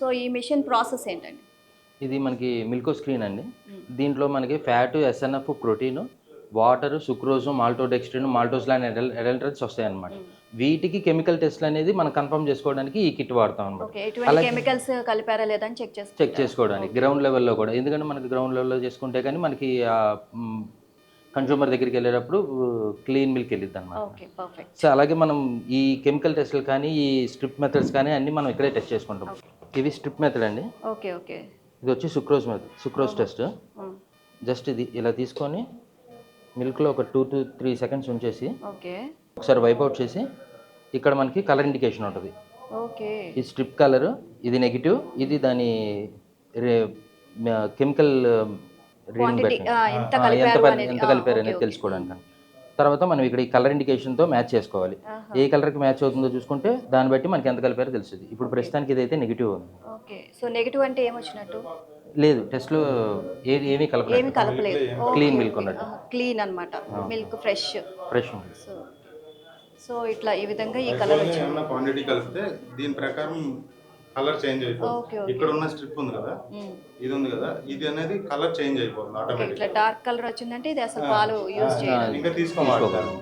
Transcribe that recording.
So ఈ machine process ఏంటండి? ఇది మనకి మిల్కో స్క్రీన్ అండి. దీంట్లో మనకి fat, SNF, protein, water, sucrose, maltodextrin, మాల్టోస్లాన్ ఎడల్టరేట్స్ వస్తాయన్నమాట. వీటికి కెమికల్ టెస్ట్లు అనేది మనం కన్ఫర్మ్ చేసుకోవడానికి ఈ కిట్ వాడతాం అనమాట. ఓకే. ఎటువంటి కెమికల్స్ కలిపారా లేదా అని చెక్ చేసుకోవడానికి గ్రౌండ్ లెవెల్లో కూడా. ఎందుకంటే మనకి గ్రౌండ్ లెవెల్లో చేసుకుంటే కానీ మనకి కన్జ్యూమర్ దగ్గరికి వెళ్ళేటప్పుడు క్లీన్ మిల్క్ వెళ్ళిద్ది అనమాట. Okay, perfect. సో అలాగే మనం ఈ కెమికల్ టెస్ట్లు కానీ ఈ స్ట్రిప్ మెథడ్స్ కానీ అన్నీ మనం ఇక్కడే టెస్ట్ చేసుకుంటాం. ఇవి స్ట్రిప్ మెథడ్ అండి. Okay okay. ఇది వచ్చి సుక్రోజ్ టెస్ట్. జస్ట్ ఇది ఇలా తీసుకొని మిల్క్లో ఒక 2 to 3 seconds ఉంచేసి ఓకే ఒకసారి వైప్ అవుట్ చేసి ఇక్కడ మనకి కలర్ ఇండికేషన్ ఉంటుంది. ఓకే. ఈ స్ట్రిప్ కలర్ ఇది నెగిటివ్, ఇది దాని కెమికల్ రీడింగ్ బట్టి ఎంత కలిపారు అనేది తెలుసుకోవడానికి. తర్వాత మనం ఇక్కడ ఈ కలర్ ఇండికేషన్తో మ్యాచ్ చేసుకోవాలి. ఏ కలర్కి మ్యాచ్ అవుతుందో చూసుకుంటే దాన్ని బట్టి మనకి ఎంత కలిపారో తెలుస్తుంది. ఇప్పుడు ప్రస్తుతానికి ఇదైతే నెగిటివ్ ఉంది. ఓకే. సో నెగిటివ్ అంటే ఏమొచ్చినట్టు? లేదు, టెస్ట్లో ఏమీ కలపలేదు. క్లీన్ మిల్క్ ఉన్నట్టు. క్లీన్ అన్నమాట, మిల్క్ ఫ్రెష్ ఉంది. సో ఇట్లా ఈ విధంగా ఈ కలర్ వచ్చింది. క్వాంటిటీ కలిపితే దీని ప్రకారం కలర్ చేంజ్ అయిపోతుంది. ఇక్కడ ఉన్న స్ట్రిప్ ఉంది కదా, ఇది ఉంది కదా, ఇది అనేది కలర్ చేంజ్ అయిపోతుంది ఆటోమేటిక్. ఇట్లా డార్క్ కలర్ వచ్చిందంటే ఇది అసలు పాలు యూజ్ చేయాలి. ఇంకా తీసుకోవాలి.